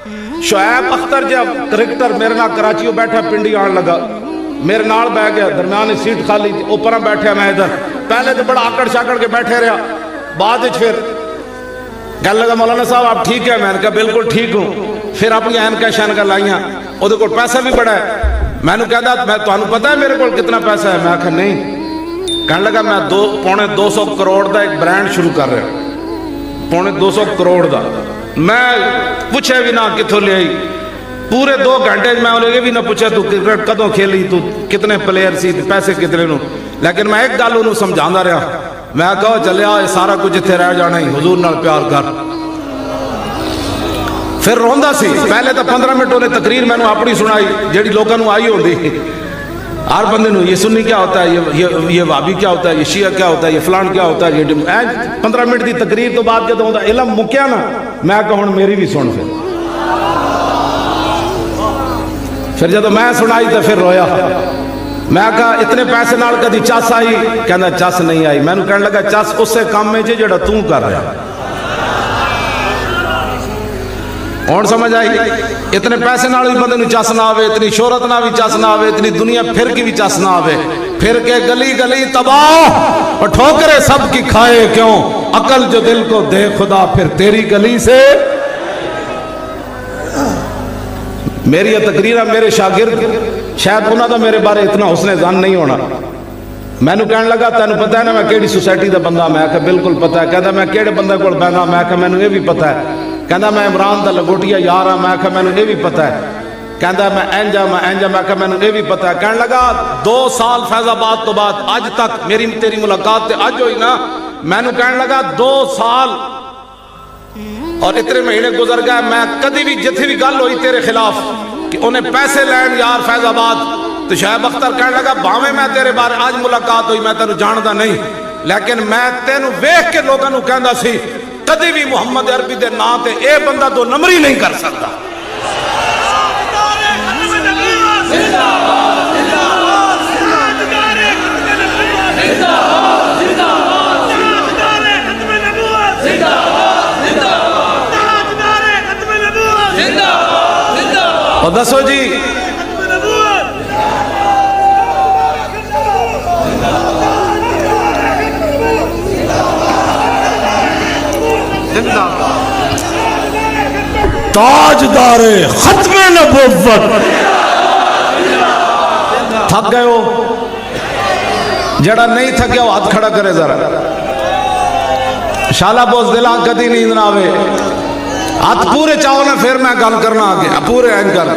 शुएब अख्तर जब क्रिकेटर मेरे नाल कराची बैठा पिंडी आन लगा, मेरे नाल बह गया, दरम्यान सीट खाली थी, ऊपर बैठा मैं इधर। पहले तो बड़ा आकड़ शाकड़ के बैठे रहा, बाद फिर कह लगा मौलाना साहब आप ठीक है? मैंने कहा बिल्कुल ठीक हूँ। फिर अपनी एनका शैनका लाइया, वो को पैसा भी बड़ा है। मैंने कहता मैं तुम्हें पता है मेरे को कितना पैसा है? मैं आखा नहीं। कहने लगा मैं 2.25 करोड़ का एक ब्रांड शुरू कर रहा, 2.25 करोड़ का। मैं पूछे भी ना कितों ले आई, पूरे 2 घंटे मैं उन्हें ये भी ना पूछा तू क्रिकेट कदों खेली, तू कितने प्लेयर सी, पैसे कितने नू। लेकिन मैं एक गल उन्होंने समझाता रहा, मैं कहो चलिया सारा कुछ इत्थे रह जाना ही, हुजूर नाल प्यार कर। फिर रोंदा सी। पहले तो 15 मिनट उन्हें तकरीर मैंने अपनी सुनाई जी लोगों को आई होती, हर बंदे नू ये सुन्नी क्या होता है, ये वाबी क्या होता है, ये शिया क्या होता है, ये फलान क्या होता है, ये 15 मिनट की तकरीर तो बाद जो इलम मुक्या ना, मैं कहा हुण मेरी भी सुन। फिर जब मैं सुनाई तो फिर रोया। मैं कहा इतने पैसे नाल कदी चस आई? कहना चस नहीं आई। मैनू कहने लगा चस उसे काम में जे जेड़ा तू कर रहा। कौन समझ आई? इतने पैसे नाल भी बंदे नू चस ना आवे, इतनी शोहरत ना भी चस ना आवे, इतनी दुनिया फिर की भी चस ना आवे। फिर के गली गली तबाह और ठोकरे सब की खाए क्यों, अकल जो दिल को दे खुदा फिर तेरी गली से। मेरी तकरीर मेरे शागिर्द शायद उन्होंने मेरे बारे इतना हुस्ने जान नहीं होना। मैनू कहने लगा तेन पता है ना मैं केड़ी सोसाइटी का बंदा? मैं आखिया बिल्कुल पता है। कहता मैं केड़े बंदे को बहना? मैं आखिया मैनू ये भी पता है। कहता मैं इमरान का लंगोटिया यार हाँ। मैं आखिया मैनू ये भी पता है। कहता मैं इंजा मैं इंजा। मैं आखिया मैनू ये भी पता है। कहने लगा 2 साल फैजाबाद तो बाद अज तक मेरी तेरी मुलाकात अज हुई ना। मैनू कहने लगा 2 साल और इतने महीने गुजर गए, मैं कभी भी जिथे भी गल हुई तेरे खिलाफ कि उन्हें पैसे लैन यार फैजाबाद, तो शुएब अख्तर कहने लगा भावें मैं तेरे बारे आज मुलाकात हुई मैं तेन जानता नहीं, लेकिन मैं तेन वेख के लोगों को कहता सी कभी भी मुहम्मद अरबी के नां ते ए बंदा 2 नंबरी नहीं कर सकता। और दसो जी ताजदारे खत्मे नबुव्वत। थक गए हो? जड़ा नहीं थके हो हाथ खड़ा करे जरा। शाला बोस दिला कदी नींद ना आवे, हाथ पूरे चाहो ना फिर मैं गल करना आगे पूरे एंकर।